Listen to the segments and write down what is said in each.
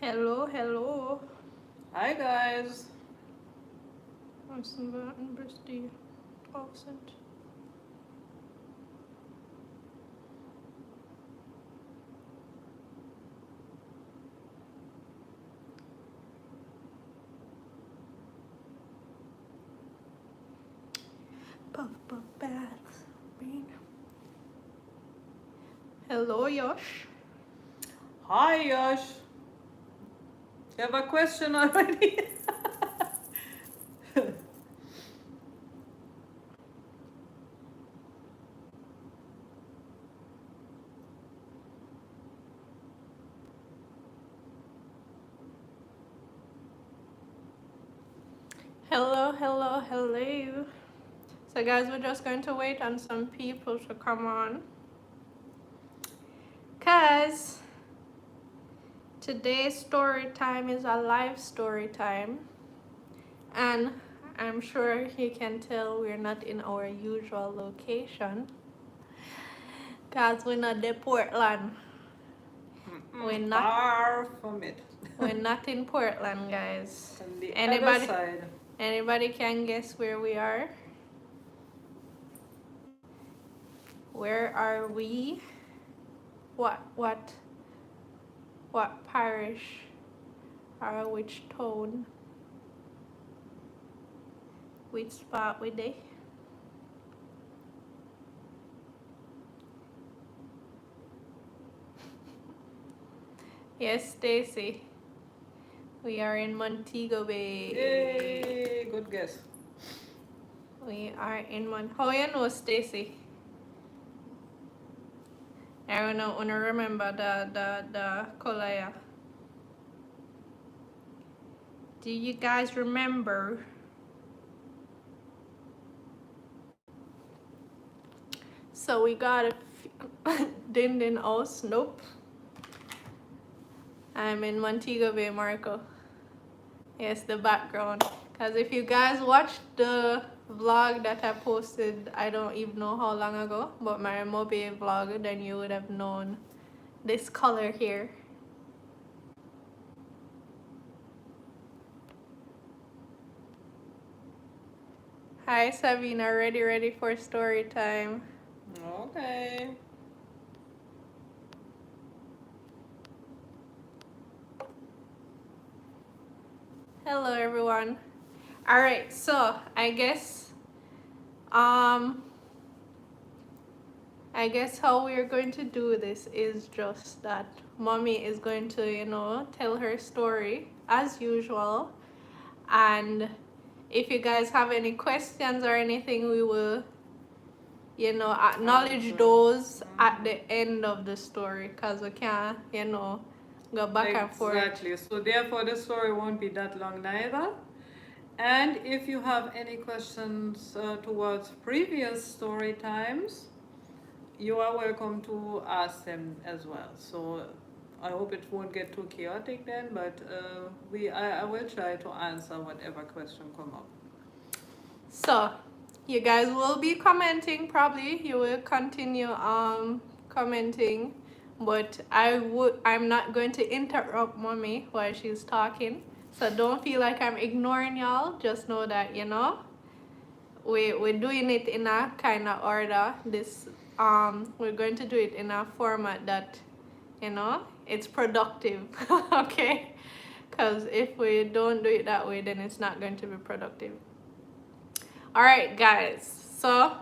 Hello, hello. Hi guys. Aslında birthday accent. Puff puff bath. Hello, Yosh. Hi Yash. You have a question already? Hello, hello, hello. So guys, we're just going to wait on some people to come on. Cause today's story time is a live story time. And I'm sure you can tell we're not in our usual location. Cause we're not in Portland. We're not Far from it. we're not in Portland, guys. On the other Anybody side. anybody can guess where we are? Where are we? What parish or which town? Which spot we they? Yes, Stacy. We are in Montego Bay. Yay! Good guess. We are in How you know, Stacy? I wanna remember the color. Yeah. Do you guys remember? So we got a Din Din House. Nope. I'm in Montego Bay, Marco. Yes, the background. Because if you guys watched the vlog that I posted, I don't even know how long ago, but my Mobe vlog, then you would have known this color here. Hi, Sabina. Ready for story time. Okay. Hello, everyone. All right, so I guess how we're going to do this is just that mommy is going to, tell her story as usual. And if you guys have any questions or anything, we will, acknowledge those at the end of the story because we can't, go back and forth. Exactly. So therefore the story won't be that long neither. And if you have any questions towards previous story times, you are welcome to ask them as well. So I hope it won't get too chaotic then, but I will try to answer whatever question come up. So you guys will be commenting, probably you will continue commenting, but I'm not going to interrupt mommy while she's talking. So don't feel like I'm ignoring y'all. Just know that, we're doing it in a kind of order. We're going to do it in a format that, it's productive. Okay? Because if we don't do it that way, then it's not going to be productive. All right, guys, so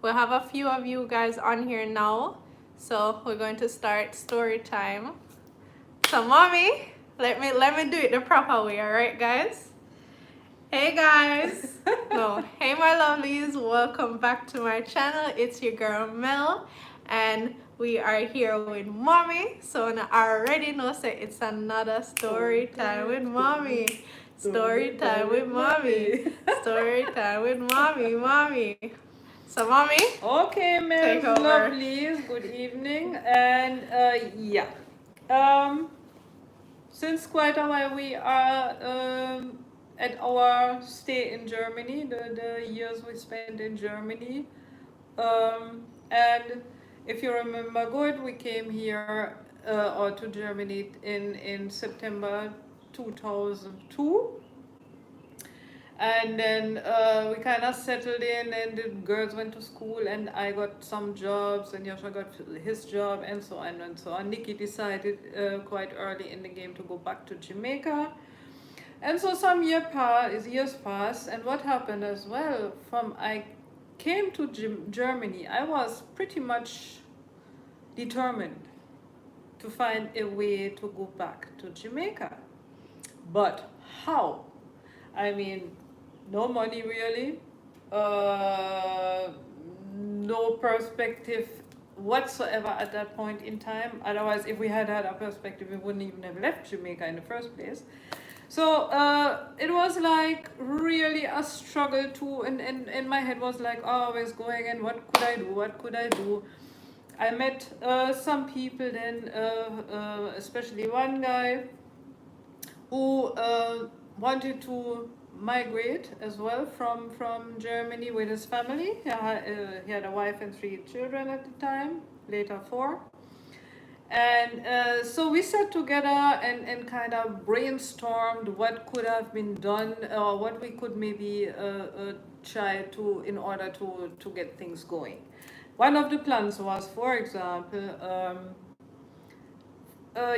we have a few of you guys on here now, so we're going to start story time. So mommy, let me do it the proper way. All right, guys. Hey guys. No, hey my lovelies, welcome back to my channel. It's your girl Mel, and we are here with mommy. So I already know it's another story time with mommy. Story time with mommy. Story time with mommy. So mommy, Okay, take Mel, over. lovelies, good evening. And yeah, since quite a while we are at our stay in Germany, the years we spent in Germany. And if you remember good, we came here or to Germany in September 2002. And then we kind of settled in, and the girls went to school, and I got some jobs, and Yosha got his job, and so on and so on. Nikki decided quite early in the game to go back to Jamaica. And so some years passed, and what happened as well, from I came to Germany, I was pretty much determined to find a way to go back to Jamaica. But how? I mean, no money really, no perspective whatsoever at that point in time. Otherwise, if we had had a perspective, we wouldn't even have left Jamaica in the first place. So it was like really a struggle too, and my head was like always going, and what could I do? What could I do? I met some people then, especially one guy who wanted to migrate as well from Germany with his family. He had a wife and 3 children at the time, later 4. And so we sat together and kind of brainstormed what could have been done, or what we could maybe try to, in order to get things going. One of the plans was, for example,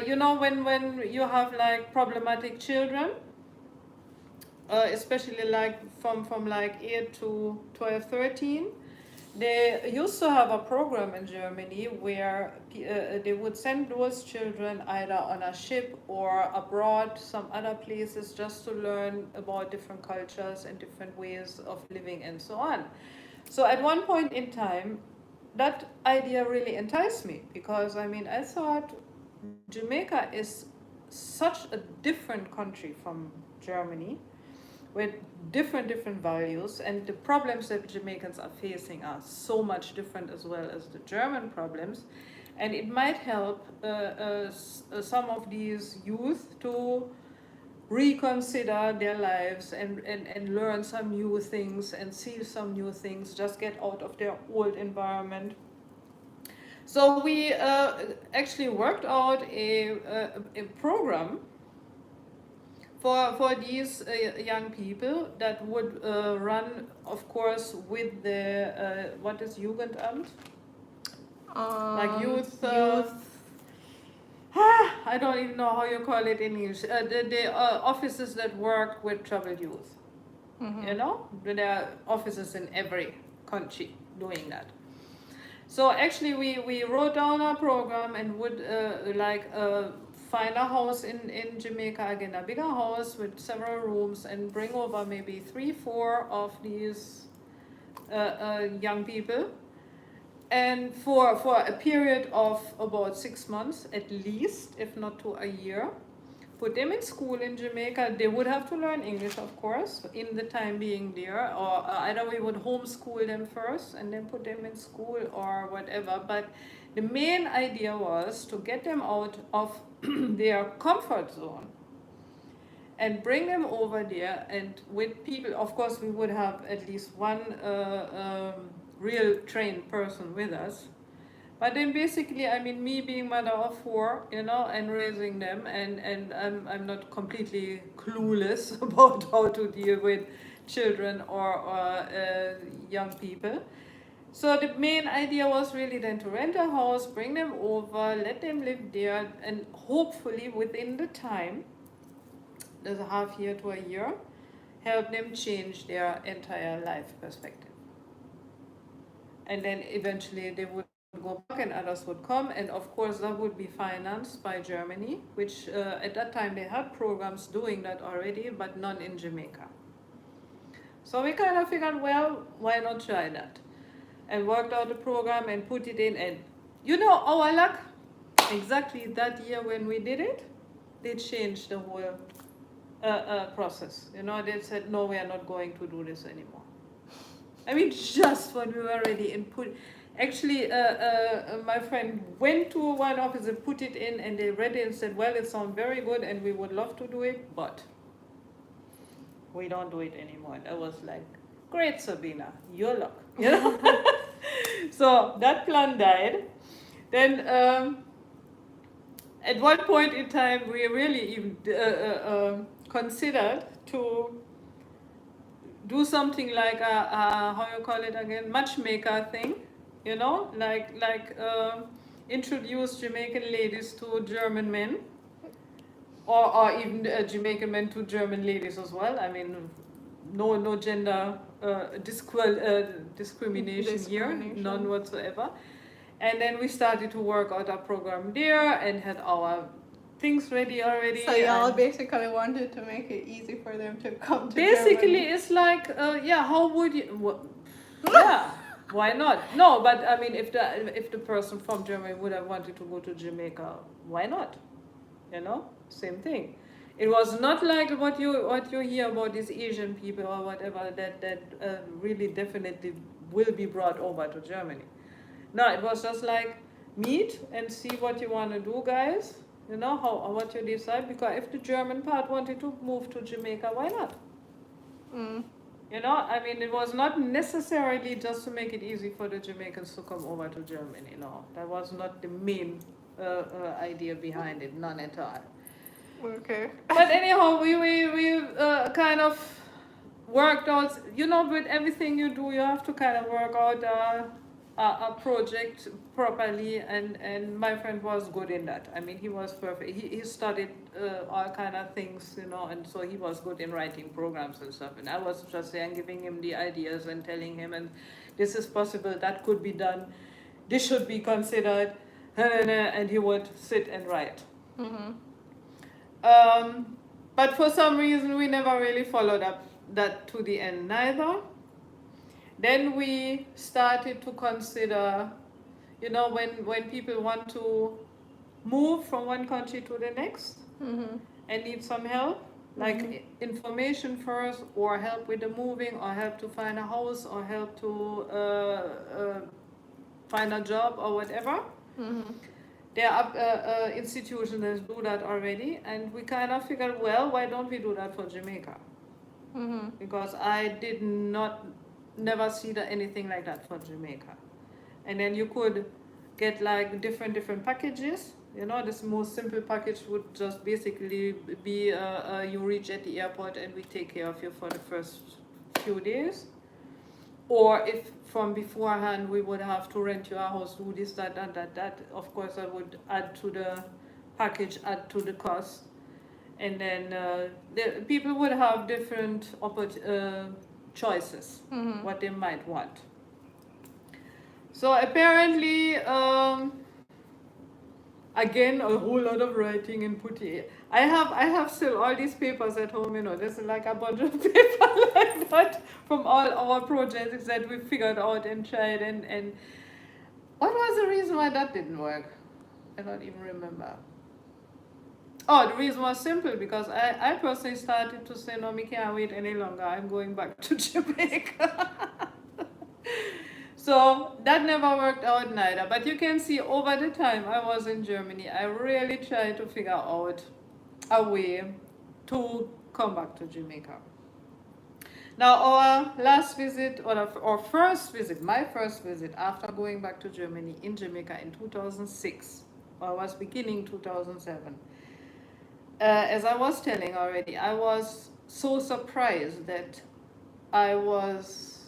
you know, when you have like problematic children, especially like from like 8 to 12, 13, they used to have a program in Germany where they would send those children either on a ship or abroad, some other places, just to learn about different cultures and different ways of living and so on. So at one point in time, that idea really enticed me, because I mean, I thought Jamaica is such a different country from Germany, with different values, and the problems that Jamaicans are facing are so much different as well as the German problems, and it might help some of these youth to reconsider their lives and learn some new things and see some new things, just get out of their old environment. So we actually worked out a program for these young people that would run, of course, with the what is Jugendamt? Like youth. I don't even know how you call it in English. The offices that work with troubled youth. Mm-hmm. You know, there are offices in every country doing that. So actually, we wrote down our program and would find a house in Jamaica, again, a bigger house with several rooms, and bring over maybe 3-4 of these young people. And for a period of about 6 months at least, if not to a year, put them in school in Jamaica. They would have to learn English, of course, in the time being there, or either we would homeschool them first and then put them in school or whatever. But the main idea was to get them out of their comfort zone and bring them over there, and with people, of course, we would have at least one real trained person with us. But then basically, I mean, me being mother of 4, you know, and raising them, and I'm not completely clueless about how to deal with children or young people. So the main idea was really then to rent a house, bring them over, let them live there, and hopefully within the time, there's a half year to a year, help them change their entire life perspective. And then eventually they would go back and others would come, and of course that would be financed by Germany, which at that time they had programs doing that already, but none in Jamaica. So we kind of figured, well, why not try that? And worked out the program and put it in, and you know, our luck, exactly that year when we did it, they changed the whole process. You know, they said, no, we are not going to do this anymore. I mean, just when we were ready and put, actually, my friend went to one office and put it in, and they read it and said, well, it sounds very good and we would love to do it, but we don't do it anymore. And I was like, great, Sabina, your luck. You know? So that plan died. Then At one point in time, we really even considered to do something like a how you call it again, matchmaker thing, you know, introduce Jamaican ladies to German men, or even Jamaican men to German ladies as well. I mean, no gender discrimination here, none whatsoever. And then we started to work out our program there and had our things ready already. So y'all and basically wanted to make it easy for them to come to basically Germany. it's like yeah, how would you yeah, why not? No, but I mean, if the person from Germany would have wanted to go to Jamaica, why not? You know, same thing. It was not like what you hear about these Asian people or whatever that really definitely will be brought over to Germany. No, it was just like meet and see what you want to do, guys. You know how what you decide, because if the German part wanted to move to Jamaica, why not? Mm. You know, I mean, it was not necessarily just to make it easy for the Jamaicans to come over to Germany. No, that was not the main idea behind it, none at all. Okay. But anyhow, we kind of worked out, you know, with everything you do, you have to kind of work out a project properly, and my friend was good in that. I mean, he was perfect. He studied all kind of things, you know, and so he was good in writing programs and stuff. And I was just there and giving him the ideas and telling him, and this is possible, that could be done, this should be considered, and he would sit and write. Mm-hmm. But for some reason, we never really followed up that to the end neither. Then we started to consider, you know, when people want to move from one country to the next Mm-hmm. and need some help, like information first, or help with the moving, or help to find a house, or help to find a job or whatever. Mm-hmm. There are institutions that do that already, and we kind of figured, well, why don't we do that for Jamaica? Mm-hmm. Because I did not never see anything like that for Jamaica. And then you could get like different packages. You know, this most simple package would just basically be you reach at the airport and we take care of you for the first few days. Or if from beforehand we would have to rent you a house, do this, that, and that, of course I would add to the package, add to the cost. And then the people would have different choices, Mm-hmm. what they might want. So apparently, again, a whole lot of writing and putting. I have still all these papers at home. You know, there's like a bunch of paper like that from all our projects that we figured out and tried. And what was the reason why that didn't work? I don't even remember. Oh, the reason was simple, because I personally started to say, no, me can't wait any longer. I'm going back to Jamaica. So that never worked out neither. But you can see over the time I was in Germany, I really tried to figure out a way to come back to Jamaica. Now, our last visit, or our first visit, my first visit after going back to Germany in Jamaica in 2006, or I was beginning 2007. As I was telling already, I was so surprised that I was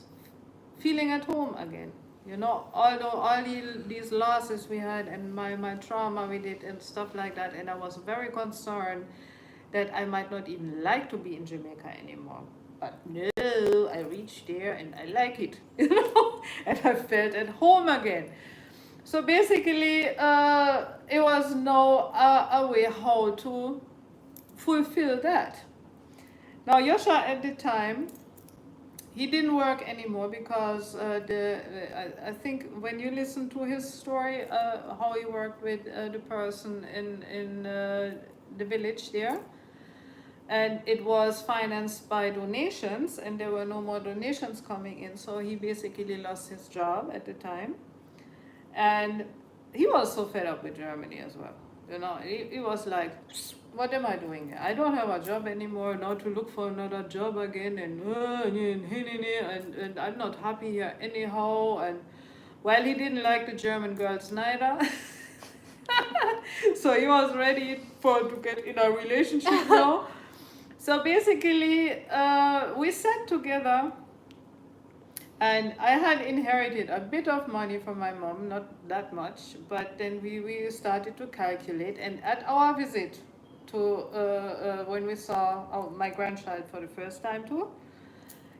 feeling at home again. You know, although all these losses we had and my trauma with it and stuff like that, and I was very concerned that I might not even like to be in Jamaica anymore. But no, I reached there and I like it, you know, and I felt at home again. So basically, it was now a way how to fulfill that. Now, Yosha at the time, he didn't work anymore because I think when you listen to his story, how he worked with the person in the village there, and it was financed by donations, and there were no more donations coming in, so he basically lost his job at the time, and he was so fed up with Germany as well. You know, he was like, what am I doing here? I don't have a job anymore, now to look for another job again, and I'm not happy here anyhow. And while he didn't like the German girls neither, So he was ready to get in a relationship now. So basically, we sat together, and I had inherited a bit of money from my mom, not that much, but then we started to calculate. And at our visit to, when we saw my grandchild for the first time too,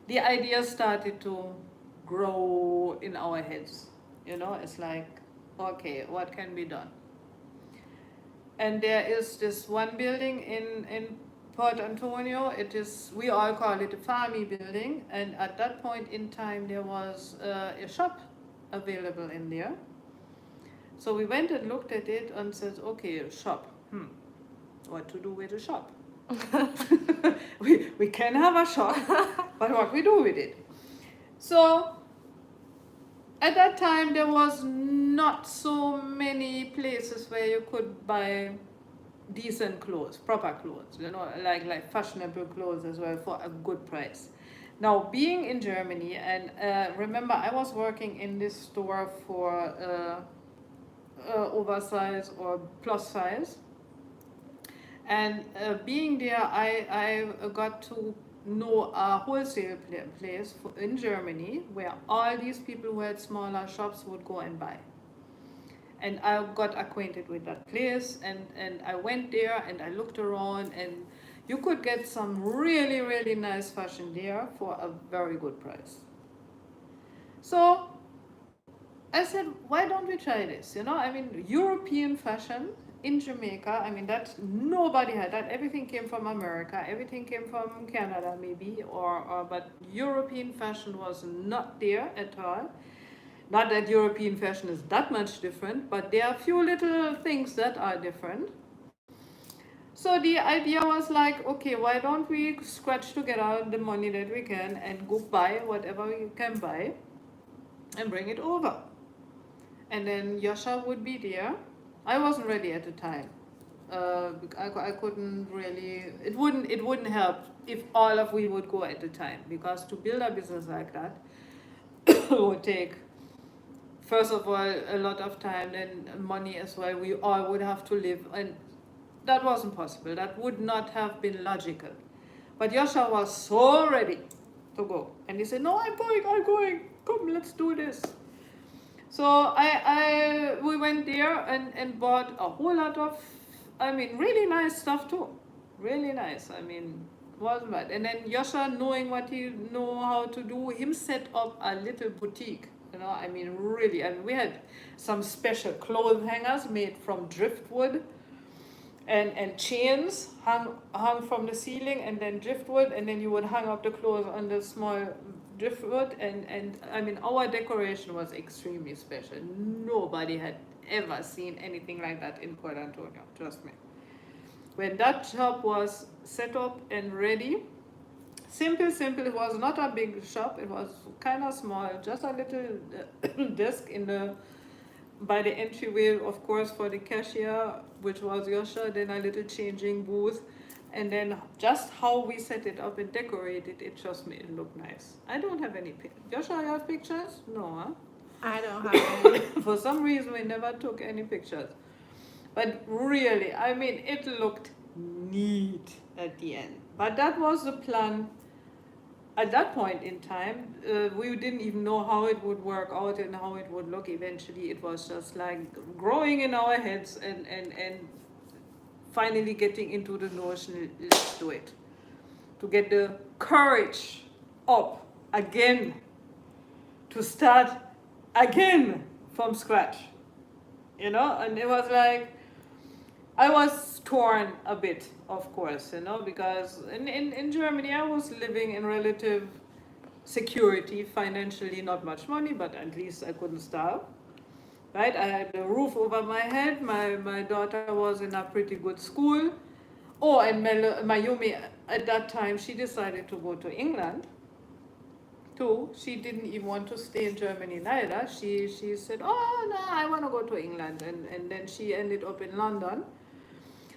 the idea started to grow in our heads. It's like, okay, what can be done? And there is this one building in Port Antonio. We all call it a farmy building, and at that point in time there was a shop available in there. So we went and looked at it and said, okay, a shop, what to do with a shop? we can have a shop, but what we do with it? So at that time there was not so many places where you could buy decent clothes, proper clothes, like fashionable clothes as well for a good price. Now, being in Germany, and remember, I was working in this store for oversize or plus size, and being there, I got to know a wholesale place in Germany where all these people who had smaller shops would go and buy. And I got acquainted with that place, and I went there and I looked around, and you could get some really, really nice fashion there for a very good price. So I said, why don't we try this? European fashion in Jamaica, that nobody had that. Everything came from America, everything came from Canada maybe, but European fashion was not there at all. Not that European fashion is that much different, but there are a few little things that are different. So the idea was like, okay, why don't we scratch together the money that we can and go buy whatever we can buy and bring it over. And then Yasha would be there. I wasn't ready at the time. I couldn't really, it wouldn't help if all of we would go at the time, because to build a business like that would take, first of all, a lot of time and money as well. We all would have to live, and that wasn't possible. That would not have been logical. But Yasha was so ready to go, and he said, no, I'm going, come, let's do this. So we went there and bought a whole lot of, really nice stuff too. Really nice. Wasn't bad. And then Yasha, knowing what he know how to do, him set up a little boutique. Really. And we had some special clothes hangers made from driftwood, and chains hung from the ceiling, and then driftwood, and then you would hang up the clothes on the small driftwood, and our decoration was extremely special. Nobody had ever seen anything like that in Port Antonio, trust me. When that shop was set up and ready, simple, it was not a big shop, it was kind of small, just a little desk by the entryway, of course, for the cashier, which was Yasha, then a little changing booth, and then just how we set it up and decorated it just made it look nice. I don't have any pictures. Yasha, you have pictures? No, huh? I don't have any. For some reason, we never took any pictures. But really, it looked neat at the end. But that was the plan. At that point in time, we didn't even know how it would work out and how it would look eventually. It was just like growing in our heads, and finally getting into the notion, let's do it. To get the courage up again, to start again from scratch. And it was like, I was torn a bit, of course, because in Germany I was living in relative security, financially not much money, but at least I couldn't starve. Right? I had a roof over my head, my daughter was in a pretty good school. Oh, and Mayumi, at that time, she decided to go to England too. She didn't even want to stay in Germany neither. She said, oh no, I want to go to England, and then she ended up in London.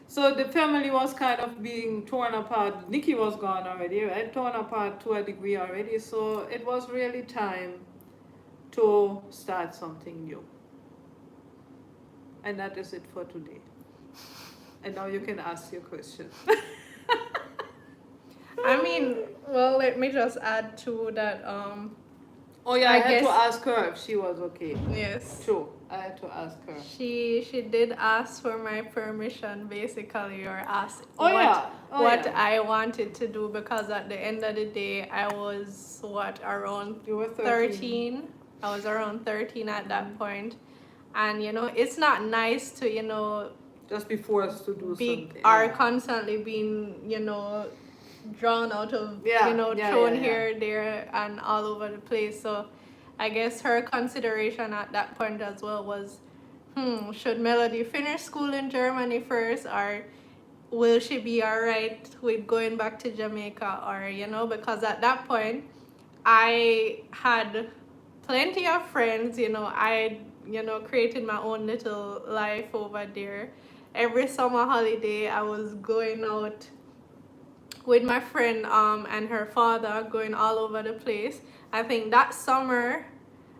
So the family was kind of being torn apart. Nikki was gone already, right? Torn apart to a degree already. So it was really time to start something new. And that is it for today. And now you can ask your question. I mean, well, let me just add to that. Oh yeah, I I had to guess ask her if she was okay. yes. True, I had to ask her. She did ask for my permission basically, or ask Oh yeah, oh what yeah. I wanted to do, because at the end of the day I was around You were 13. I was around 13 at that point. And it's not nice to just be forced to do be something. are Yeah. constantly being drawn out of Yeah, thrown yeah. here, there, and all over the place. So I guess her consideration at that point as well was, should Melody finish school in Germany first, or will she be alright with going back to Jamaica? Or because at that point I had plenty of friends. I created my own little life over there. Every summer holiday I was going out with my friend and her father, going all over the place. I think that summer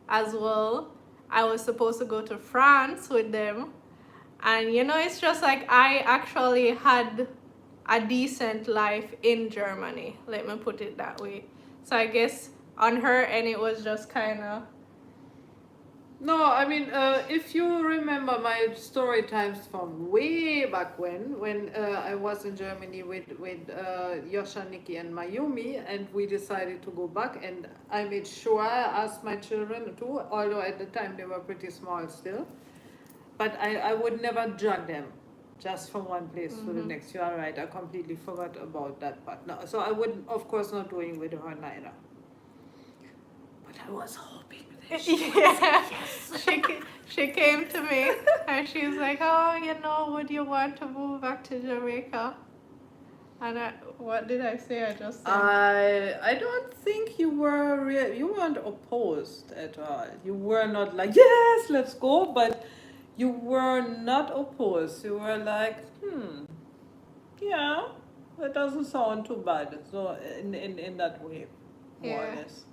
as well, I was supposed to go to France with them. And it's just like I actually had a decent life in Germany, let me put it that way. So I guess on her end it was just kind of, No, I mean, if you remember my story times from way back when I was in Germany with Yosha, Nikki, and Mayumi, and we decided to go back, and I made sure I asked my children too, although at the time they were pretty small still, but I would never drag them just from one place to the next. You are right, I completely forgot about that part. No, so I would, of course, not doing with her neither. But I was hoping that she yeah. She came to me and she's like, oh, would you want to move back to Jamaica? And what did I say? I just said, I don't think you you weren't opposed at all. You were not like, yes, let's go, but you were not opposed. You were like, yeah, that doesn't sound too bad. So in that way, more or Yeah. less.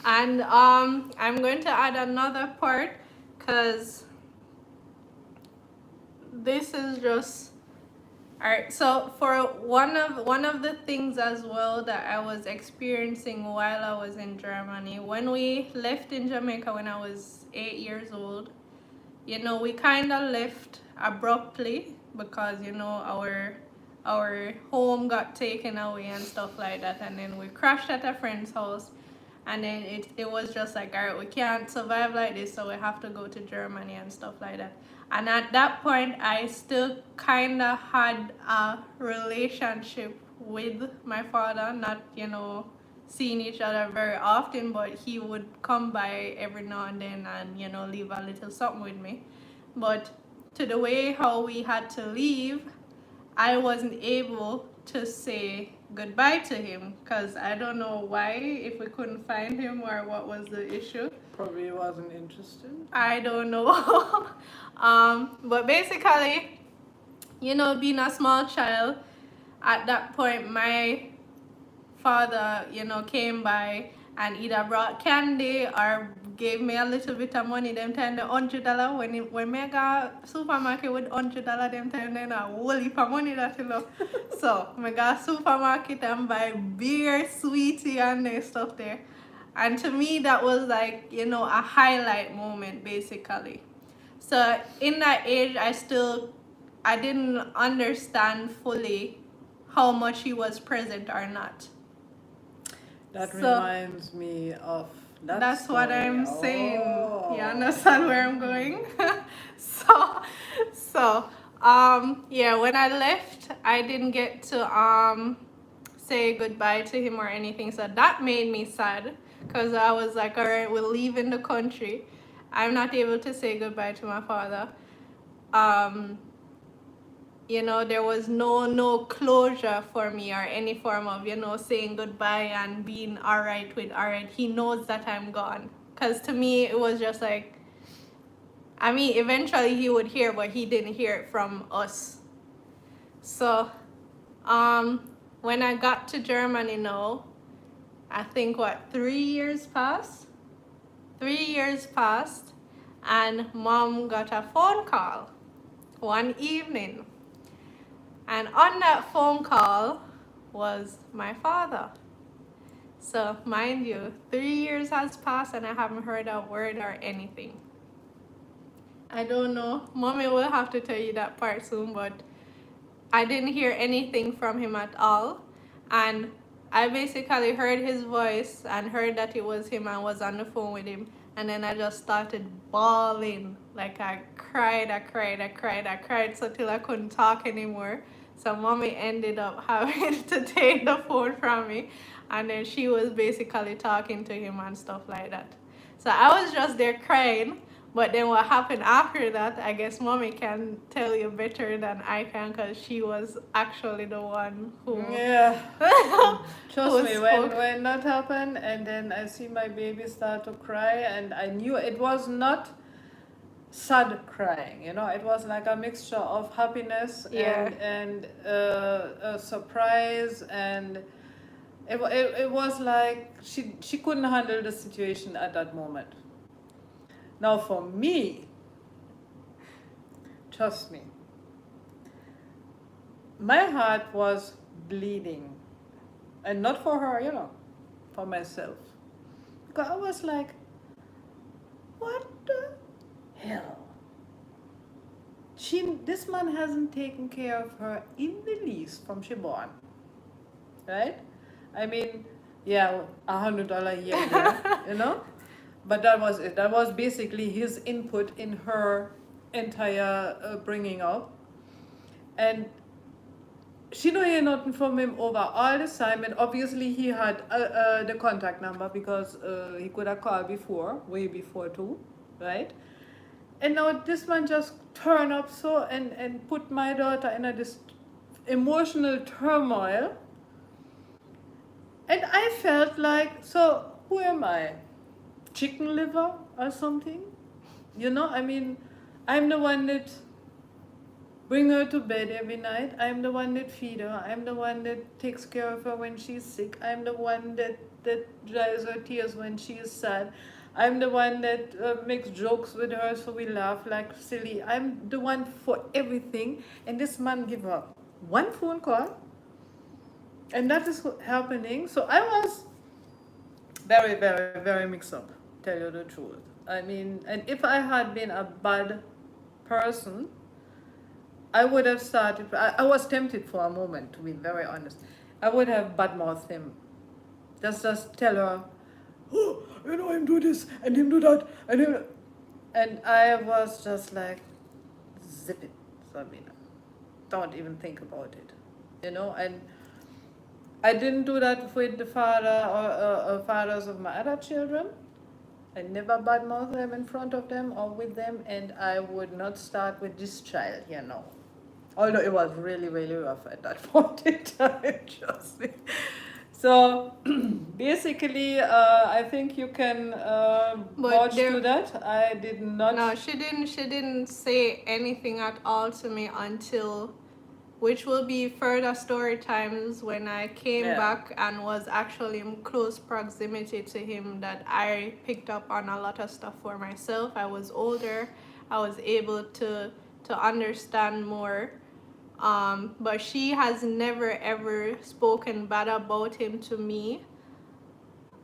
And I'm going to add another part, because this is just all right. So for one of the things as well that I was experiencing while I was in Germany, when we left in Jamaica when I was 8 years old, we kind of left abruptly, because our home got taken away and stuff like that, and then we crashed at a friend's house. And then it was just like, all right, we can't survive like this, so we have to go to Germany and stuff like that. And at that point, I still kind of had a relationship with my father, not, seeing each other very often, but he would come by every now and then and, leave a little something with me. But to the way how we had to leave, I wasn't able to say goodbye to him, because I don't know why, if we couldn't find him or what was the issue. Probably wasn't interested. I don't know. But basically, being a small child, at that point my father, came by and either brought candy or gave me a little bit of money. Them time the $100, when me go supermarket with $100, them time then a whole heap of money that you know. So me go supermarket and buy beer, sweetie, and stuff there. And to me that was like, a highlight moment basically. So in that age I didn't understand fully how much he was present or not. That So, reminds me of that that's story. what I'm saying. Oh. You understand where I'm going? so yeah, when I left, I didn't get to say goodbye to him or anything. So that made me sad, because I was like, all right, we're leaving the country. I'm not able to say goodbye to my father. There was no closure for me, or any form of, saying goodbye and being all right with, all right, he knows that I'm gone. Because to me, it was just like, I mean, eventually he would hear, but he didn't hear it from us. So, when I got to Germany now, I think 3 years passed? 3 years passed, and mom got a phone call one evening. And on that phone call was my father. So, mind you, 3 years has passed and I haven't heard a word or anything. I don't know. Mommy will have to tell you that part soon, but I didn't hear anything from him at all. And I basically heard his voice and heard that it was him and was on the phone with him. And then I just started bawling. Like I cried so till I couldn't talk anymore. So mommy ended up having to take the phone from me. And then she was basically talking to him and stuff like that. So I was just there crying. But then what happened after that, I guess mommy can tell you better than I can because she was actually the one who Yeah. Trust who me, spoke. when that happened, and then I see my baby start to cry, and I knew it was not sad crying, you know, it was like a mixture of happiness Yeah. and a surprise, and it was like she couldn't handle the situation at that moment. Now for me, trust me, my heart was bleeding, and not for her, you know, for myself, because I was like, what the hell? This man hasn't taken care of her in the least from she born, right? I mean, yeah, $100 here and there, you know, but that was it. That was basically his input in her entire bringing up, and she don't hear nothing from him over all this time. And obviously he had the contact number because he could have called before, way before too, right? And now this man just turned up so and put my daughter in this emotional turmoil. And I felt like, so who am I? Chicken liver or something? You know, I mean, I'm the one that bring her to bed every night. I'm the one that feed her. I'm the one that takes care of her when she's sick. I'm the one that dries her tears when she is sad. I'm the one that makes jokes with her so we laugh like silly. I'm the one for everything. And this man give her one phone call. And that is happening. So I was very, very, very mixed up, tell you the truth. I mean, and if I had been a bad person, I would have started, I was tempted for a moment, to be very honest. I would have badmouthed him. Just tell her, oh, you know, him do this and him do that. And I was just like, zip it, Sabina. Don't even think about it. You know, and I didn't do that with the father or fathers of my other children. I never badmouth them in front of them or with them, and I would not start with this child, you know. Although it was really, really rough at that point in time, trust me. So basically, I think you can vouch to that. I did not. No, she didn't. She didn't say anything at all to me until, which will be further story times when I came back and was actually in close proximity to him, that I picked up on a lot of stuff for myself. I was older. I was able to understand more. But she has never ever spoken bad about him to me.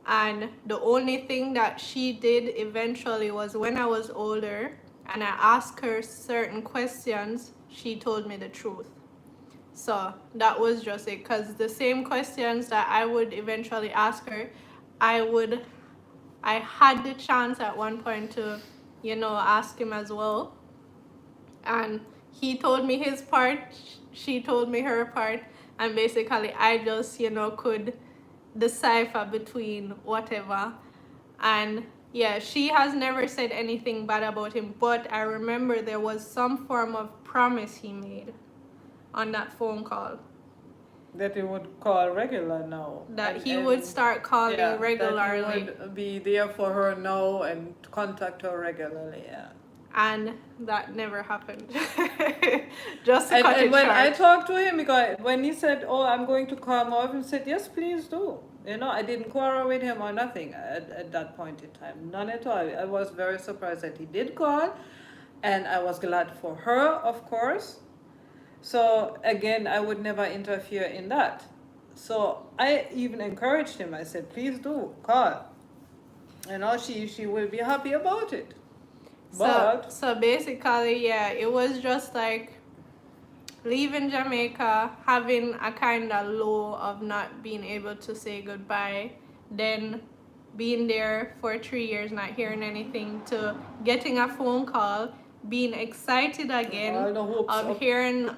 And the only thing that she did eventually was when I was older and I asked her certain questions, she told me the truth. So that was just it, because the same questions that I would eventually ask her, I had the chance at one point to, ask him as well. And he told me his part, she told me her part, and basically I just, could decipher between whatever. And yeah, she has never said anything bad about him, but I remember there was some form of promise he made on that phone call. That he would call regular now. That he would start calling regularly. That he would be there for her now and contact her regularly, yeah. And that never happened. Just to and, cut and it when short. I talked to him, because when he said, oh, I'm going to call Marv, he said, yes, please do. You know, I didn't quarrel with him or nothing at that point in time. None at all. I was very surprised that he did call. And I was glad for her, of course. So again, I would never interfere in that. So I even encouraged him. I said, please do call. She will be happy about it. But So basically, yeah, it was just like leaving Jamaica, having a kind of low of not being able to say goodbye, then being there for 3 years, not hearing anything, to getting a phone call, being excited again all the hopes of up. hearing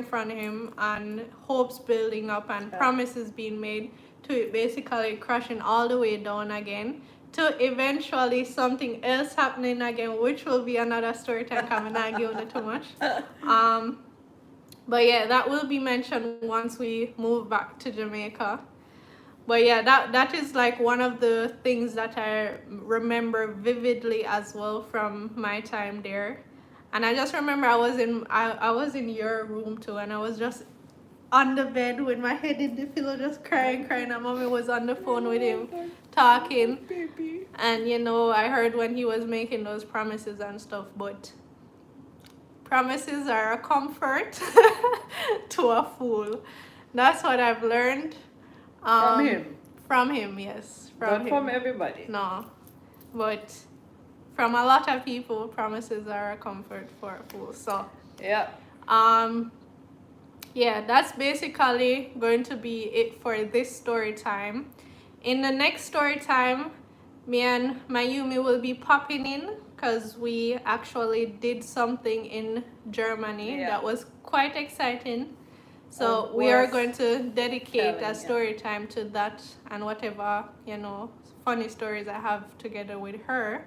from him, and hopes building up and promises being made, to it basically crashing all the way down again, to eventually something else happening again, which will be another story time because I'm not giving it too much. But yeah, that will be mentioned once we move back to Jamaica. But yeah, that is like one of the things that I remember vividly as well from my time there. And I just remember I was in your room too, and I was just on the bed with my head in the pillow, just crying. And mommy was on the phone with him, talking. And I heard when he was making those promises and stuff, but promises are a comfort to a fool. That's what I've learned. From him? From him, yes. Not from everybody? No. But from a lot of people, promises are a comfort for a fool. So, yeah. Yeah, that's basically going to be it for this story time. In the next story time, me and Mayumi will be popping in because we actually did something in Germany that was quite exciting. So we are going to dedicate a story time to that and whatever, funny stories I have together with her.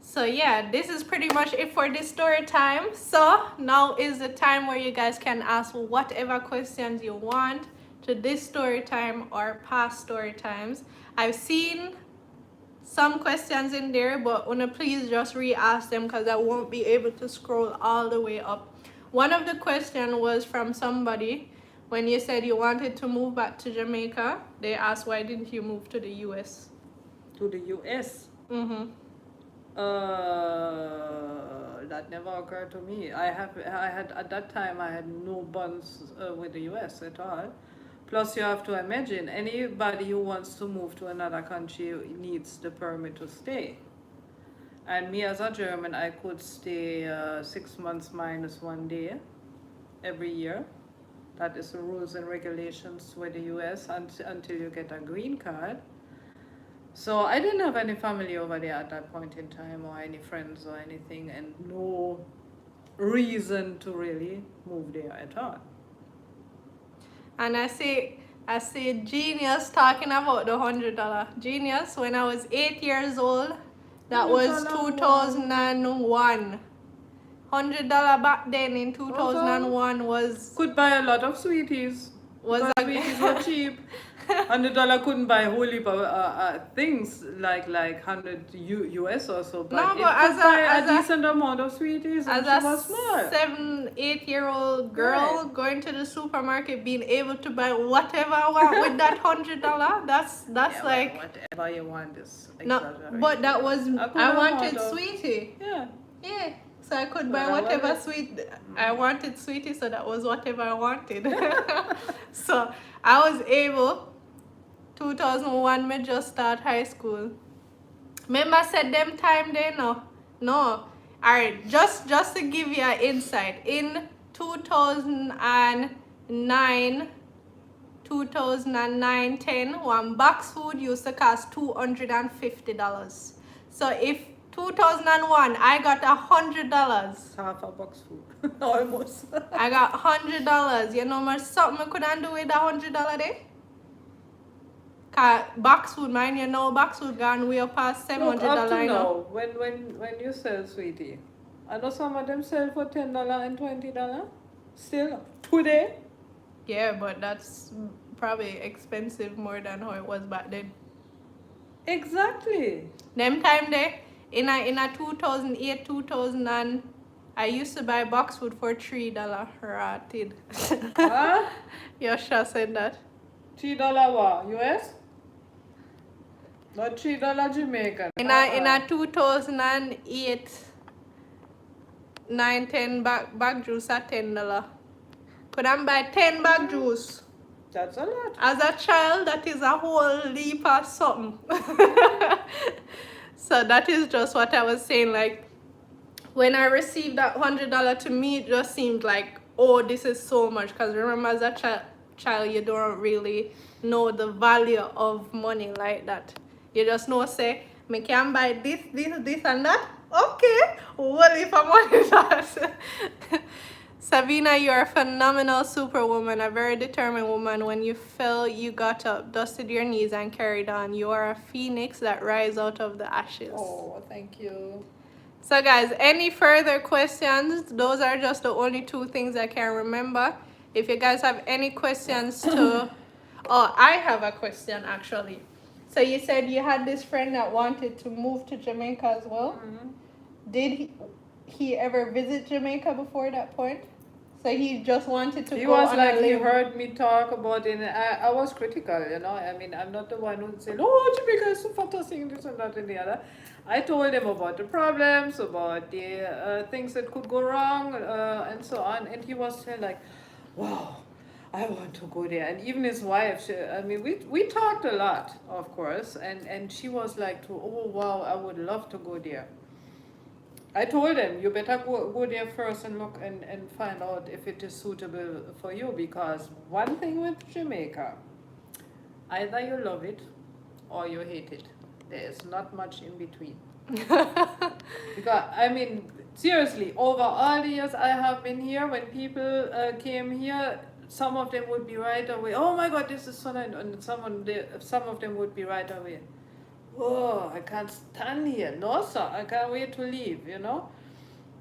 So yeah, this is pretty much it for this story time. So now is the time where you guys can ask whatever questions you want to this story time or past story times. I've seen some questions in there, but wanna please just re-ask them because I won't be able to scroll all the way up. One of the questions was from somebody when you said you wanted to move back to Jamaica. They asked, why didn't you move to the US? To the US? Mm-hmm. That never occurred to me. I had at that time I had no bonds with the US at all. Plus, you have to imagine, anybody who wants to move to another country needs the permit to stay. And me as a German, I could stay 6 months minus 1 day every year. That is the rules and regulations with the US until you get a green card. So I didn't have any family over there at that point in time, or any friends or anything, and no reason to really move there at all. And I see Genius talking about the $100. Genius, when I was 8 years old, that was 2001. $100 back then in 2001 was... Could buy a lot of sweeties. Sweeties were cheap. $100 couldn't buy a whole heap of things like 100 US or so, but it could buy a decent amount of sweeties, and she was small. 7-8-year-old girl going to the supermarket, being able to buy whatever I want with that $100. That's like whatever you want is exaggerated. No, but that was I wanted sweetie. Yeah. Yeah. So I could buy whatever sweet I wanted, sweetie, so that was whatever I wanted. So I was able, 2001, me just start high school. Remember I said them time there? No. Alright, just to give you an insight, in 2009, 10, one box food used to cost $250. So if 2001, I got $100. Half a box food, almost. I got $100. You know much something I couldn't do with $100 there? Cause box food, man, box food gone way past $700. Look, up to now, when you sell sweetie, I know some of them sell for $10 and $20. Still today. Yeah, but that's probably expensive more than how it was back then. Exactly. Them time there. In a 2008, 2000, I used to buy box food for $3 rated. Huh? Yosha said that. $3 what? US? Not $3 Jamaican. In a 2008, 9, 10 bag juice at $10. Could I buy 10 bag juice? That's a lot. As a child, that is a whole leap of something. So that is just what I was saying. Like, when I received that $100, to me, it just seemed like, oh, this is so much. Because remember, as a child, you don't really know the value of money like that. You just know, say, me can buy this, and that. Okay, what if I want that? Savina, you're a phenomenal superwoman, a very determined woman. When you fell, you got up, dusted your knees, and carried on. You are a phoenix that rise out of the ashes. Oh, thank you. So guys, any further questions? Those are just the only 2 things I can remember. If you guys have any questions to... Oh, I have a question actually. So you said you had this friend that wanted to move to Jamaica as well. Mhm. Did he ever visit Jamaica before that point? So he just wanted to He go was on like, a he limb. heard me talk about it, and I was critical, you know. I mean, I'm not the one who said, oh, Jamaica is so fantastic, this and that and the other. I told him about the problems, about the things that could go wrong, and so on. And he was still like, wow, I want to go there. And even his wife, I mean, we talked a lot, of course, and she was like, oh, wow, I would love to go there. I told them, you better go there first and look and find out if it is suitable for you, because one thing with Jamaica, either you love it or you hate it. There is not much in between. Because, I mean, seriously, over all the years I have been here, when people came here, some of them would be right away, oh my God, this is so nice, and some of them would be right away, oh, I can't stand here. No, sir, I can't wait to leave, you know?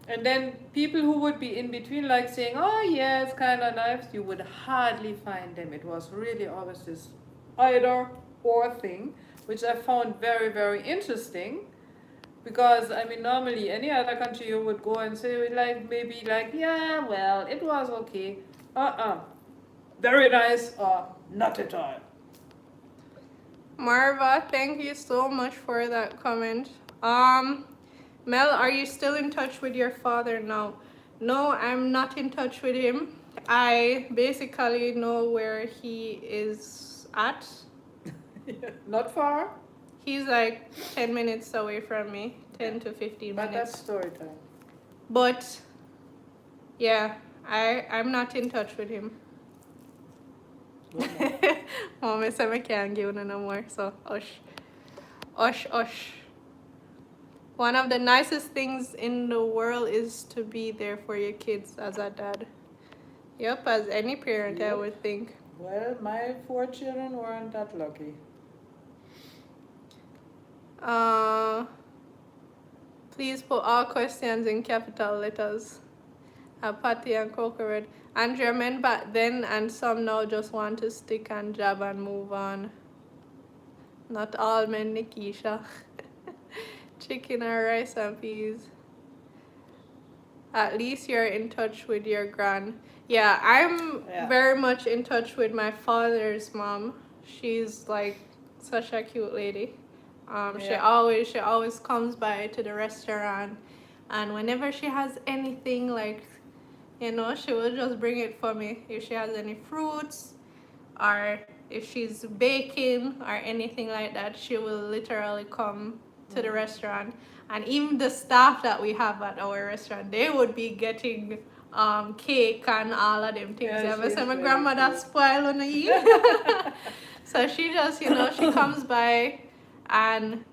And then people who would be in between, like saying, oh, yeah, it's kind of nice, you would hardly find them. It was really always this either or thing, which I found very, very interesting. Because, I mean, normally any other country you would go and say, like, maybe like, yeah, well, it was okay. Very nice or not at all. Marva, thank you so much for that comment. Mel, are you still in touch with your father now? No, I'm not in touch with him. I basically know where he is at. Not far, He's like 10 minutes away from me, 10 to 15 but minutes. that's story time. But yeah, I'm not in touch with him. Mom said I can't give no more, so ush. Ush, ush. One of the nicest things in the world is to be there for your kids as a dad. Yep, as any parent, I Yep. would think. Well, my 4 children weren't that lucky. Please put all questions in capital letters. Patty and Coco Red. Andrea, men back then and some now just want to stick and jab and move on. Not all men, Nikisha. Chicken or rice and peas. At least you're in touch with your gran. Yeah, I'm very much in touch with my father's mom. She's like such a cute lady. She always comes by to the restaurant, and whenever she has anything, like, you know, she will just bring it for me. If she has any fruits, or if she's baking or anything like that, she will literally come to the restaurant. And even the staff that we have at our restaurant, they would be getting cake and all of them things. Yeah, I say my very grandmother cute. spoil on eat. So she just, you know, she comes by and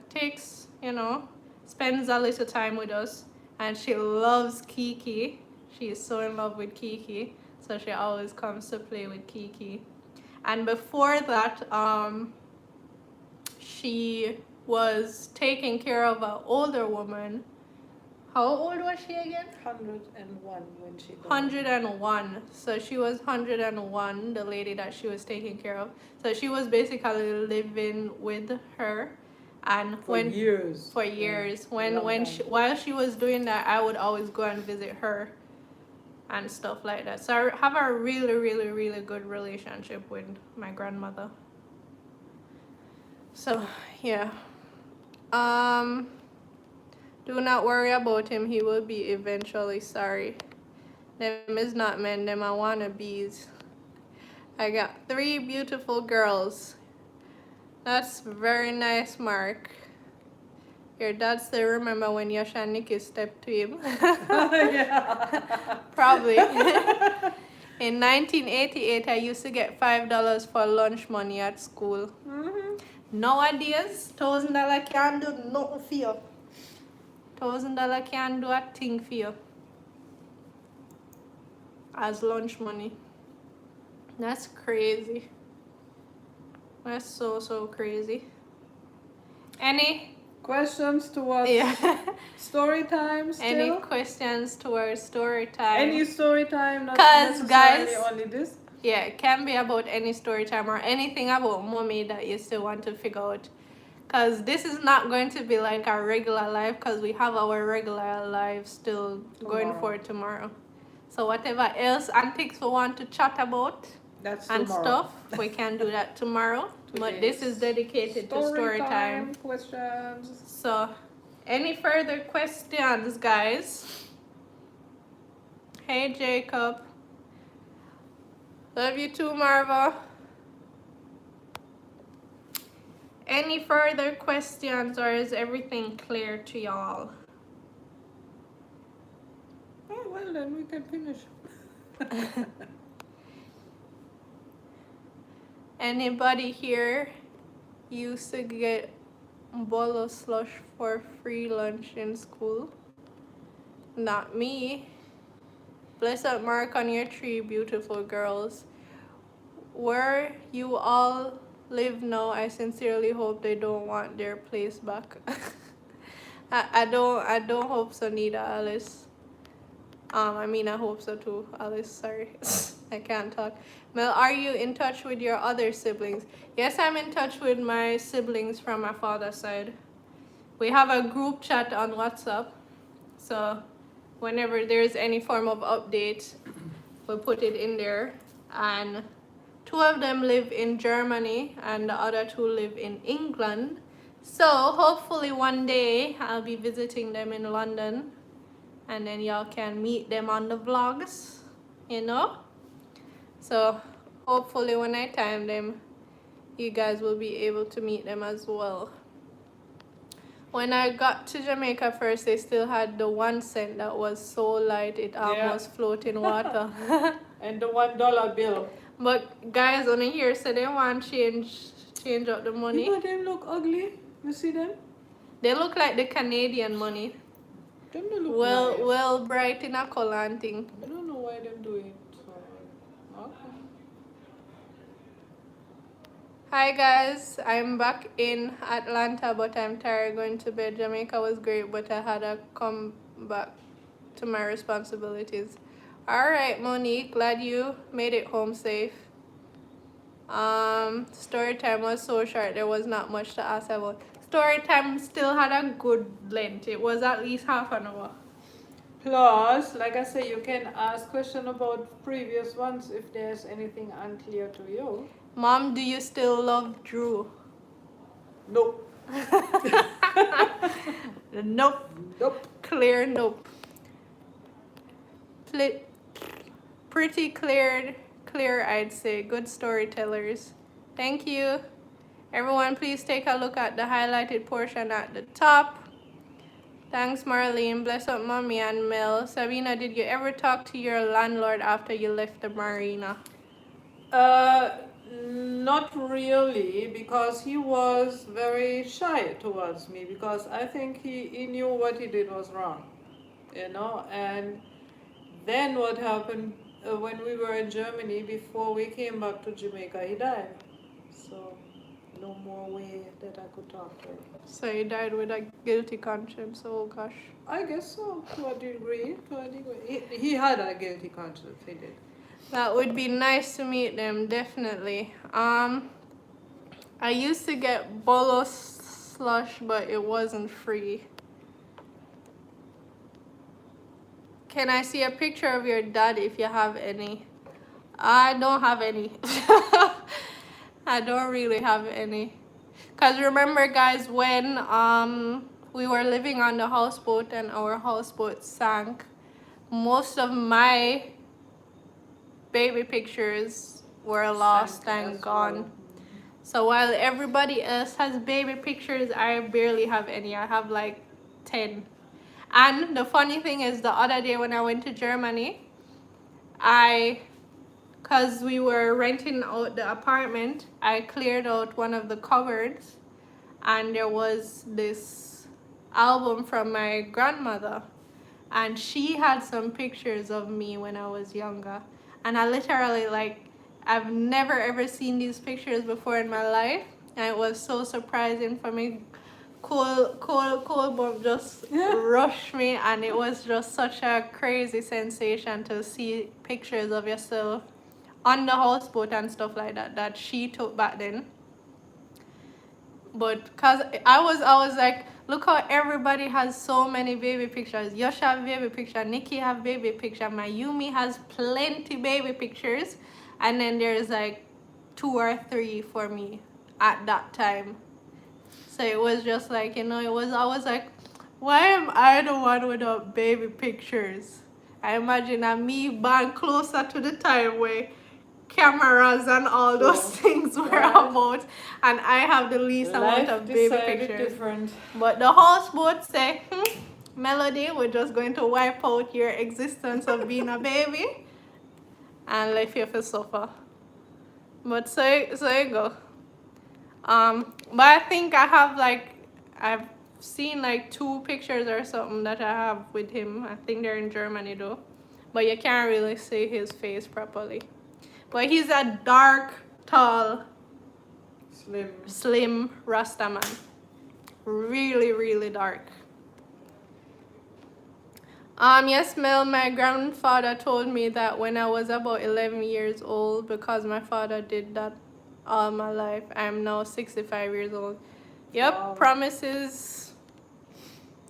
takes, you know, spends a little time with us. And she loves Kiki. She is so in love with Kiki. So she always comes to play with Kiki. And before that, she was taking care of an older woman. How old was she again? 101 when she died. 101. So she was 101, the lady that she was taking care of. So she was basically living with her. And For years. While she was doing that, I would always go and visit her and stuff like that. So I have a really, really, really good relationship with my grandmother. So yeah. Do not worry about him. He will be eventually sorry. Them is not men. Them are wannabes. I got 3 beautiful girls. That's very nice, Mark. Your dad still remember when Yosh and Nikki stepped to him? Yeah. Probably. In 1988, I used to get $5 for lunch money at school. Nowadays, $1,000 can't do nothing for you. $1,000 can't do a thing for you. As lunch money. That's crazy. That's so crazy. Any Questions towards story time still? Any questions towards story time? Any story time, not 'Cause, necessarily guys, only this? Yeah, it can be about any story time or anything about mommy that you still want to figure out. Because this is not going to be like our regular life, because we have our regular life still going for tomorrow. So whatever else antics we want to chat about That's and tomorrow. stuff, we can do that tomorrow. But this is dedicated to story time. Questions. So, any further questions, guys? Hey, Jacob. Love you too, Marva. Any further questions, or is everything clear to y'all? Oh, well, then we can finish. Anybody here used to get bolo slush for free lunch in school? Not me. Bless up mark on your tree, beautiful girls. Where you all live now, I sincerely hope they don't want their place back. I don't hope so neither, Alice. I mean, I hope so too, Alice. Sorry, I can't talk. Mel, are you in touch with your other siblings? Yes, I'm in touch with my siblings from my father's side. We have a group chat on WhatsApp, so whenever there's any form of update, we'll put it in there. And 2 of them live in Germany, and the other 2 live in England. So hopefully one day I'll be visiting them in London, and then y'all can meet them on the vlogs, you know? So hopefully when I time them, you guys will be able to meet them as well. When I got to Jamaica first, they still had the 1 cent that was so light it almost float in water. And the $1 bill. But guys on here said they want change up the money. You know them look ugly. You see them? They look like the Canadian money. Them they look nice. Well bright in a color and thing. I don't know why them do it. Okay. Hi guys, I'm back in Atlanta, but I'm tired going to bed. Jamaica was great, but I had to come back to my responsibilities. Alright, Monique, glad you made it home safe. Story time was so short, there was not much to ask about. Story time still had a good length. It was at least half an hour. Plus, like I say, you can ask questions about previous ones if there's anything unclear to you. Mom, do you still love Drew? Nope. Nope. Nope. Clear nope. Pretty clear, I'd say. Good storytellers. Thank you. Everyone, please take a look at the highlighted portion at the top. Thanks, Marlene. Bless up, Mommy and Mel. Sabina, did you ever talk to your landlord after you left the marina? Not really, because he was very shy towards me, because I think he knew what he did was wrong, you know. And then what happened when we were in Germany, before we came back to Jamaica, he died. So no more way that I could talk to him. So he died with a guilty conscience. Oh gosh. I guess so, to a degree. He had a guilty conscience, he did. That would be nice to meet them, definitely. I used to get bolo slush, but it wasn't free. Can I see a picture of your dad if you have any? I don't have any. I don't really have any. Because remember, guys, when we were living on the houseboat and our houseboat sank, most of my baby pictures were lost Sank and as gone. well. So while everybody else has baby pictures, I barely have any. I have like 10. And the funny thing is, the other day when I went to Germany, because we were renting out the apartment, I cleared out one of the cupboards and there was this album from my grandmother. And she had some pictures of me when I was younger. And I literally, like, I've never ever seen these pictures before in my life. And it was so surprising for me. Cold bump just rushed me, and it was just such a crazy sensation to see pictures of yourself on the houseboat and stuff like that that she took back then. But cause I was like, look how everybody has so many baby pictures. Yosh have baby picture, Nikki have baby picture, Mayumi has plenty baby pictures, and then there's like 2 or 3 for me at that time. So it was just like, I was like, why am I the one without baby pictures? I imagine me born closer to the time where cameras and all those things were about, and I have the least amount of baby pictures. Different. But the houseboat say, Melody, we're just going to wipe out your existence of being a baby and let you for suffer. But so you go. But I think I've seen like 2 pictures or something that I have with him. I think they're in Germany though, but you can't really see his face properly. But he's a dark, tall, slim Rasta man. Really, really dark. Yes, Mel, my grandfather told me that when I was about 11 years old, because my father did that all my life. I'm now 65 years old. Yep, wow. Promises.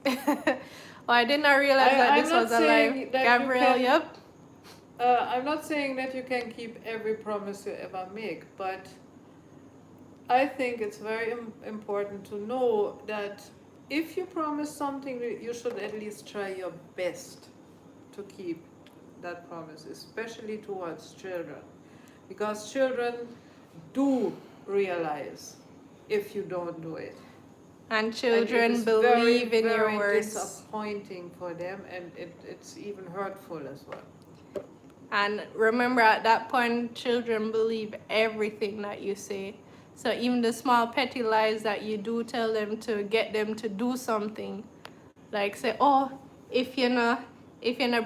Well, I did not realize that this was a lie. Gabriel, yep. I'm not saying that you can keep every promise you ever make, but I think it's very important to know that if you promise something, you should at least try your best to keep that promise, especially towards children, because children do realize if you don't do it. And children believe in your words. It's disappointing for them, and it's even hurtful as well. And remember, at that point, children believe everything that you say. So even the small petty lies that you do tell them to get them to do something, like say, oh, if you not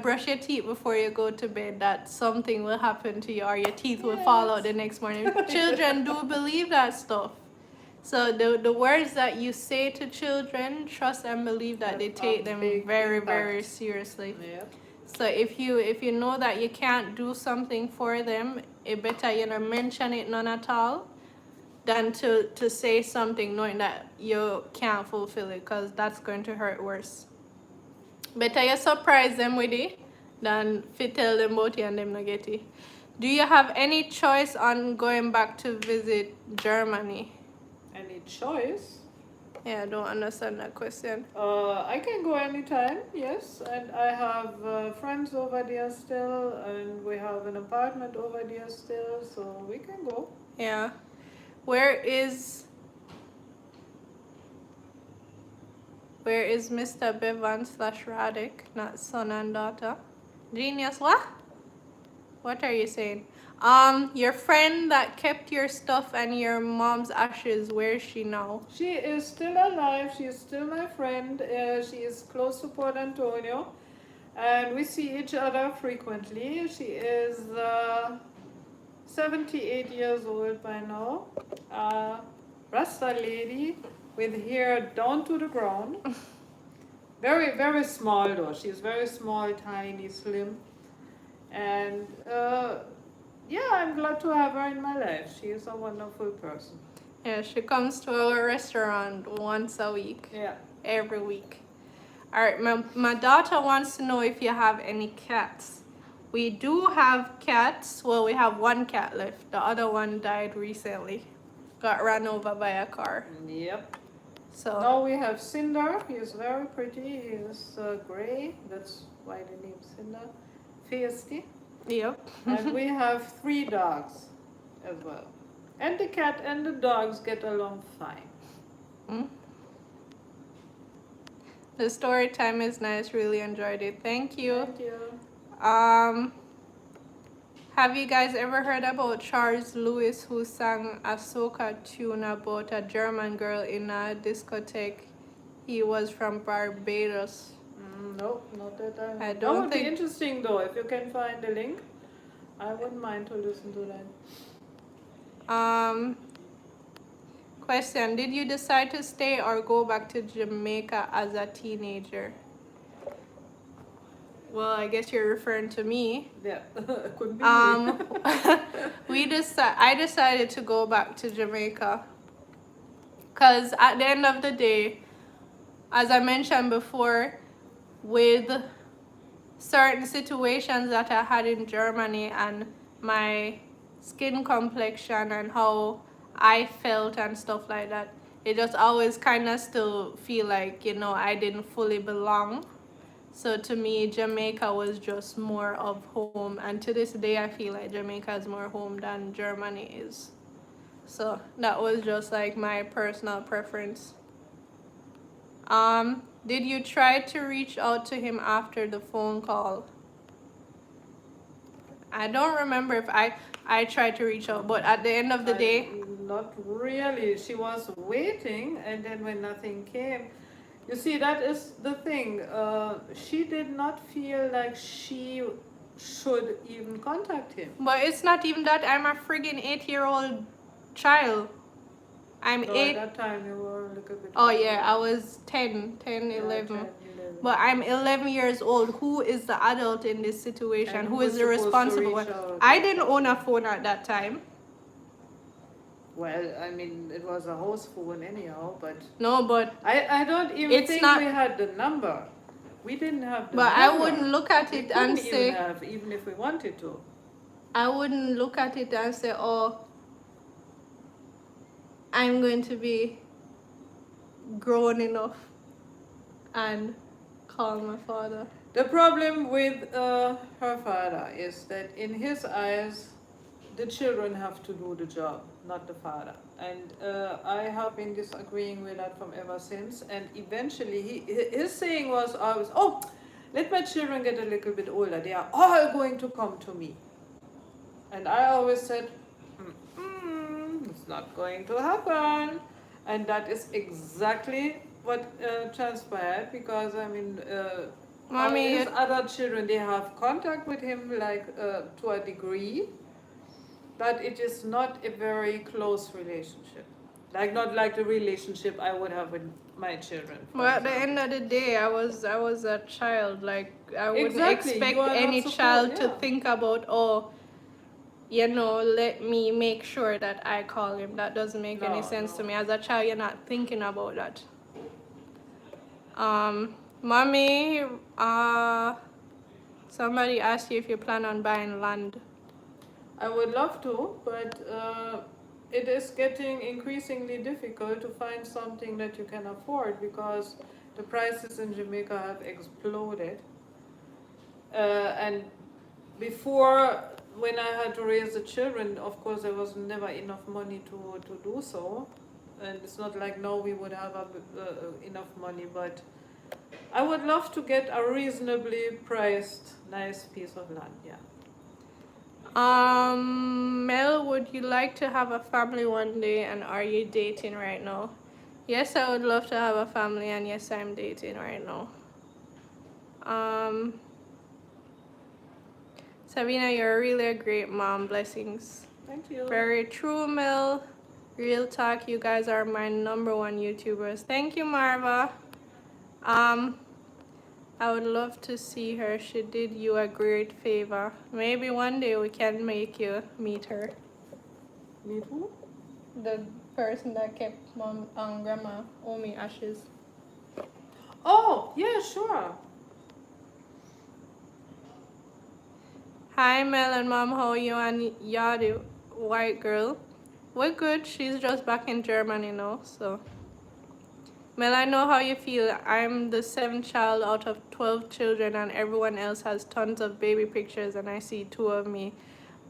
brush your teeth before you go to bed, that something will happen to you or your teeth will fall out the next morning. Children do believe that stuff. So the words that you say to children, trust and believe that they take them very, very seriously. Yep. So if you know that you can't do something for them, it better mention it none at all than to say something knowing that you can't fulfill it, because that's going to hurt worse. Better you surprise them with it than fit tell them about it and them not get it. Do you have any choice on going back to visit Germany? Any choice? Yeah, I don't understand that question. I can go anytime, yes, and I have friends over there still, and we have an apartment over there still, so we can go. Yeah. Where is Mr. Bevan / Radic, not son and daughter? Genius, what? What are you saying? Your friend that kept your stuff and your mom's ashes, where is she now? She is still alive. She is still my friend. She is close to Port Antonio, and we see each other frequently. She is 78 years old by now. Rasta lady with hair down to the ground. Very, very small though. She's very small, tiny, slim. And yeah, I'm glad to have her in my life. She is a wonderful person. Yeah, she comes to our restaurant once a week. Yeah. Every week. Alright, my daughter wants to know if you have any cats. We do have cats. Well, we have 1 cat left. The other one died recently. Got run over by a car. Yep. So Now we have Cinder. He is very pretty. He is gray. That's why the name Cinder. Feisty. yep. And we have 3 dogs as well. And the cat and the dogs get along fine. Mm. The story time is nice. Really enjoyed it. Thank you. Thank you. Have you guys ever heard about Charles Lewis, who sang a soca tune about a German girl in a discotheque? He was from Barbados. No, not that I know. I That don't would be think. interesting though. If you can find the link, I wouldn't mind to listen to that. Question: did you decide to stay or go back to Jamaica as a teenager? Well, I guess you're referring to me. Yeah, could be. I decided to go back to Jamaica because at the end of the day, as I mentioned before, with certain situations that I had in Germany and my skin complexion and how I felt and stuff like that, it just always kind of still feel like, you know, I didn't fully belong. So to me, Jamaica was just more of home, and to this day I feel like Jamaica is more home than Germany is. So that was just like my personal preference. Did you try to reach out to him after the phone call? I don't remember if I tried to reach out, but at the end of the day, Not really. She was waiting, and then when nothing came, you see, that is the thing. She did not feel like she should even contact him. but it's not even that. I'm a friggin' 8-year-old child. I'm No, 8. at that time you were a little bit. Oh yeah, I was 10, 11. 11. But I'm 11 years old. Who is the adult in this situation? And Who who is is the supposed to responsible reach one? out? I didn't own a phone at that time. Well, I mean, it was a house phone anyhow, but No, but I don't even It's think not- we had the number. We didn't have the but number. I wouldn't look at We it couldn't and even say have, even if we wanted to. I wouldn't look at it and say, oh, I'm going to be grown enough and call my father. The problem with her father is that in his eyes, the children have to do the job, not the father. And I have been disagreeing with that from ever since. And eventually, his saying was always, oh, let my children get a little bit older. They are all going to come to me. And I always said, it's not going to happen. And that is exactly what transpired, because I mean, Mommy, his other children, they have contact with him, like to a degree, but it is not a very close relationship. Like, not like the relationship I would have with my children. but at the end of the day, I was a child. Like I wouldn't Exactly, expect you are not any supposed- child to yeah. think about, oh, you know, let me make sure that I call him. That doesn't make any No, sense to no. me. As a child, you're not thinking about that. Mommy, somebody asked you if you plan on buying land. I would love to, but it is getting increasingly difficult to find something that you can afford, because the prices in Jamaica have exploded. And before, when I had to raise the children, of course there was never enough money to do so. And it's not like now we would have enough money, but I would love to get a reasonably priced, nice piece of land, yeah. Mel, would you like to have a family one day, and are you dating right now? Yes, I would love to have a family, and yes, I'm dating right now. Sabina, you're really a great mom. Blessings. Thank you. Very true, Mel. Real talk, you guys are my #1 YouTubers. Thank you, Marva. I would love to see her. She did you a great favor. Maybe one day we can make you meet her. Meet who? The person that kept mom, grandma Omi ashes. Oh, yeah, sure. Hi, Mel and Mom. How are you and Yadi, white girl? We're good. She's just back in Germany now, so Mel, I know how you feel. I'm the 7th child out of 12 children, and everyone else has tons of baby pictures, and I see 2 of me.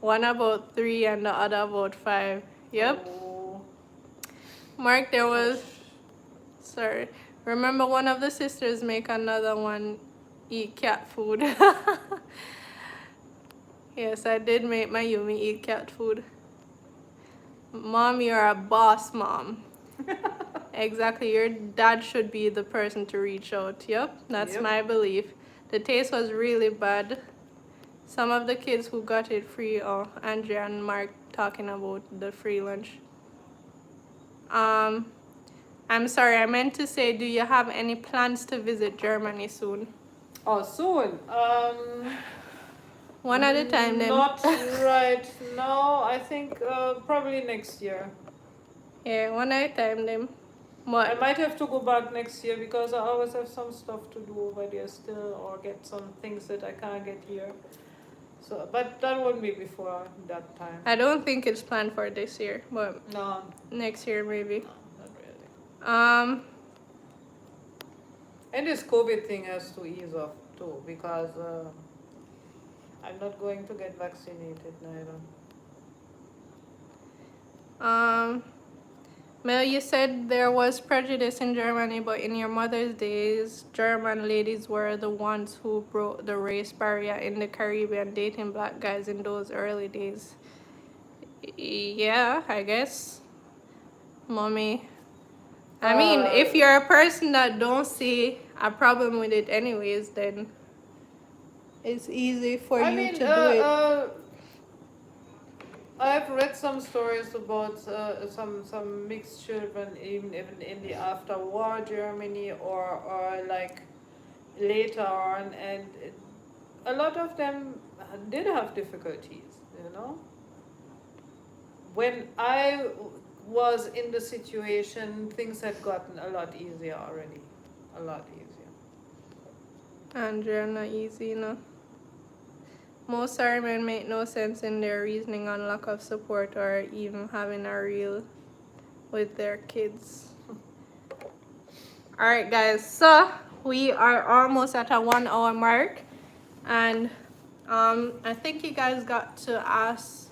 One about 3 and the other about 5. Yep. Oh, Mark, there was... gosh. Sorry. Remember one of the sisters make another one eat cat food. Yes, I did make my Yumi eat cat food. Mom, you're a boss mom. Exactly, your dad should be the person to reach out. Yep, that's Yep. my belief. The taste was really bad. Some of the kids who got it free, oh, Andrea and Mark talking about the free lunch. I'm sorry, I meant to say, do you have any plans to visit Germany soon? Oh, soon. One at a time then. Not right now. I think probably next year. Yeah, one at a time then. I But might have to go back next year because I always have some stuff to do over there still, or get some things that I can't get here. So, but that won't be before that time. I don't think it's planned for this year, but No, next year maybe. no, not really. And this COVID thing has to ease off too, because I'm not going to get vaccinated neither. Mel, you said there was prejudice in Germany, but in your mother's days, German ladies were the ones who broke the race barrier in the Caribbean, dating black guys in those early days. Yeah, I guess. Mommy. I mean, if you're a person that don't see a problem with it anyways, then it's easy for you to do it. I've read some stories about some mixed children even in the after war Germany or like later on, and a lot of them did have difficulties, you know. When I was in the situation, things had gotten a lot easier already, a lot easier. Andrea, not easy, you know. Most sorry men make no sense in their reasoning on lack of support or even having a real with their kids. Alright guys, so we are almost at a 1 hour mark, and I think you guys got to ask,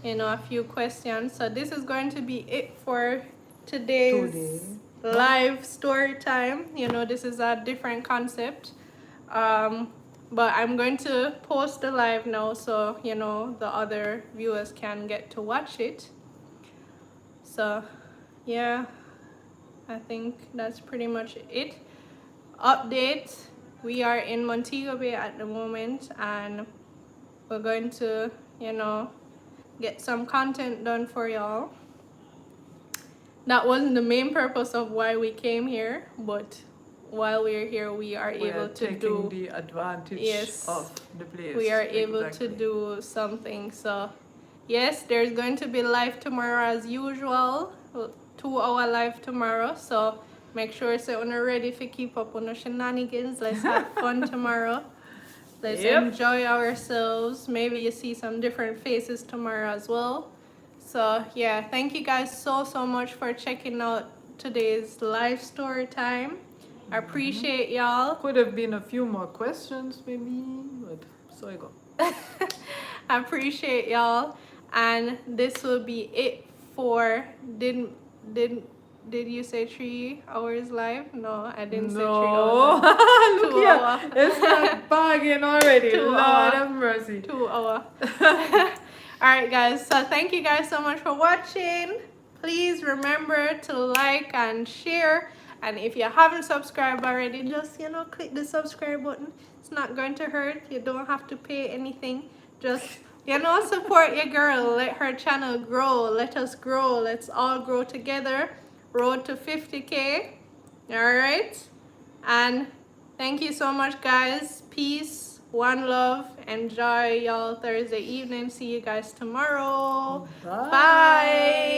you know, a few questions. So this is going to be it for today's live story time. You know, this is a different concept. But I'm going to post the live now, so you know the other viewers can get to watch it. So yeah, I think that's pretty much it. Update, we are in Montego Bay at the moment, and we're going to, you know, get some content done for y'all. That wasn't the main purpose of why we came here, but while we're here, we are able to do the advantage of the place. We are able to do something. So yes, there's going to be live tomorrow as usual, 2 hour live tomorrow. So make sure so you're ready to keep up on the shenanigans. Let's have fun tomorrow. Let's enjoy ourselves. Maybe you see some different faces tomorrow as well. So yeah, thank you guys so much for checking out today's live story time. I appreciate y'all. Could have been a few more questions maybe, but so you go. I appreciate y'all, and this will be it for did you say 3 hours live? No, I didn't say 3 hours. Look here, it's not bargain already. 2 Lord hour. have mercy. 2 hour. Alright guys, so thank you guys so much for watching. Please remember to like and share, and if you haven't subscribed already, just, you know, click the subscribe button. It's not going to hurt. You don't have to pay anything. Just, you know, support your girl. Let her channel grow. Let us grow. Let's all grow together. Road to 50K. Alright, and thank you so much guys. Peace, one love. Enjoy y'all Thursday evening. See you guys tomorrow. Bye.